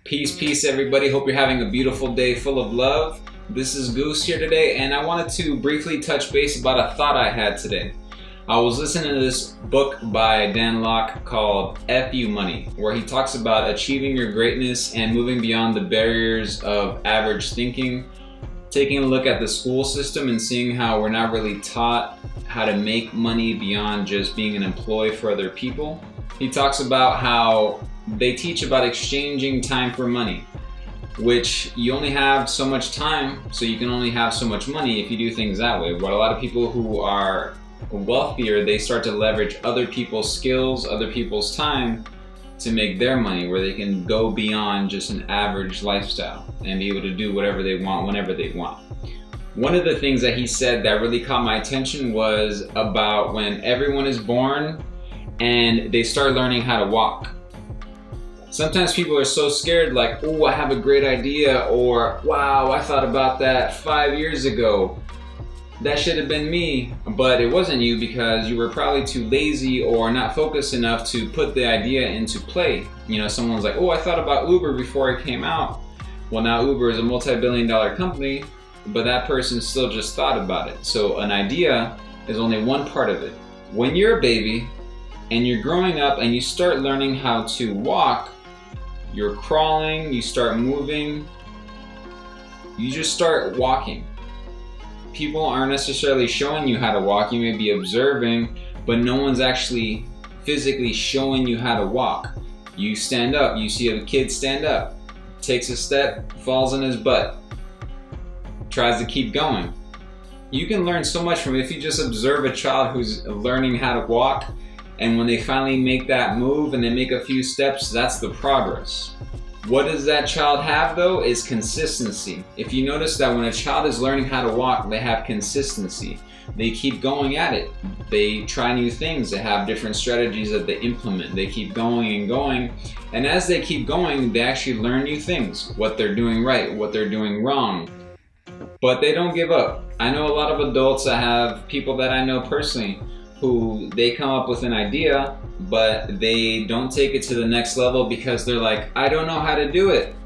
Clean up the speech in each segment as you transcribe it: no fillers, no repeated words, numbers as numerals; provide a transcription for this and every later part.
Peace, everybody. Hope you're having a beautiful day full of love. This is Goose here today, and I wanted to briefly touch base about a thought I had today. I was listening to this book by Dan Lok called F You Money, where he talks about achieving your greatness and moving beyond the barriers of average thinking, taking a look at the school system and seeing how we're not really taught how to make money beyond just being an employee for other people. He talks about how they teach about exchanging time for money, which you only have so much time, so you can only have so much money if you do things that way. But a lot of people who are wealthier, they start to leverage other people's skills, other people's time to make their money, where they can go beyond just an average lifestyle and be able to do whatever they want whenever they want. One of the things that he said that really caught my attention was about when everyone is born and they start learning how to walk. Sometimes people are so scared, like, oh, I have a great idea, or wow, I thought about that 5 years ago. That should have been me, but it wasn't you because you were probably too lazy or not focused enough to put the idea into play. You know, someone's like, oh, I thought about Uber before it came out. Well, now Uber is a multi-billion-dollar company, but that person still just thought about it. So an idea is only one part of it. When you're a baby and you're growing up and you start learning how to walk, you're crawling, you start moving, you just start walking. People aren't necessarily showing you how to walk. You may be observing, but no one's actually physically showing you how to walk. You stand up, you see a kid stand up, takes a step, falls on his butt, tries to keep going. You can learn so much from it if you just observe a child who's learning how to walk, and when they finally make that move and they make a few steps, that's the progress. What does that child have though is consistency. If you notice that when a child is learning how to walk, they have consistency. They keep going at it. They try new things. They have different strategies that they implement. They keep going and going. And as they keep going, they actually learn new things, what they're doing right, what they're doing wrong. But they don't give up. I know a lot of adults. I have people that I know personally who they come up with an idea, but they don't take it to the next level because they're like, I don't know how to do it.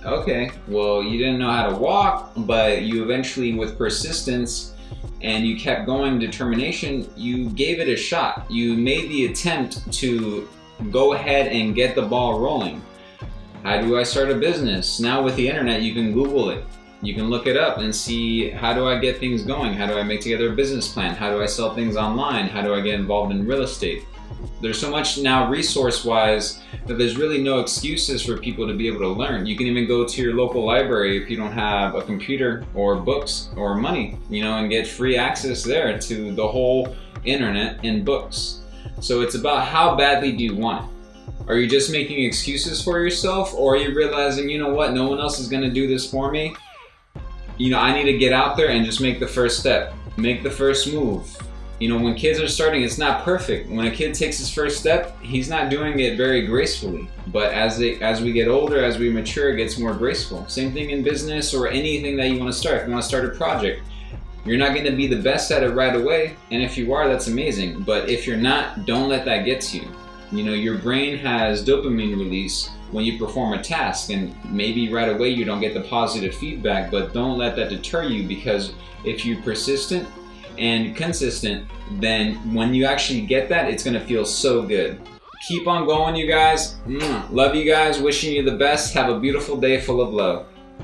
Okay, well, you didn't know how to walk, but you eventually, with persistence, and you kept going, determination, you gave it a shot. You made the attempt to go ahead and get the ball rolling. How do I start a business? Now with the internet, you can Google it. You can look it up and see, how do I get things going? How do I make together a business plan? How do I sell things online? How do I get involved in real estate? There's so much now resource-wise that there's really no excuses for people to be able to learn. You can even go to your local library if you don't have a computer or books or money, and get free access there to the whole internet and books. So it's about how badly do you want it? Are you just making excuses for yourself, or are you realizing, you know what, no one else is gonna do this for me? I need to get out there and just make the first step, make the first move. When kids are starting, it's not perfect. When a kid takes his first step, he's not doing it very gracefully. But as we get older, as we mature, it gets more graceful. Same thing in business or anything that you want to start. If you want to start a project, you're not going to be the best at it right away. And if you are, that's amazing. But if you're not, don't let that get to you. Your brain has dopamine release when you perform a task, and maybe right away you don't get the positive feedback, but don't let that deter you, because if you're persistent and consistent, then when you actually get that, it's going to feel so good. Keep on going, you guys. Love you guys. Wishing you the best. Have a beautiful day full of love.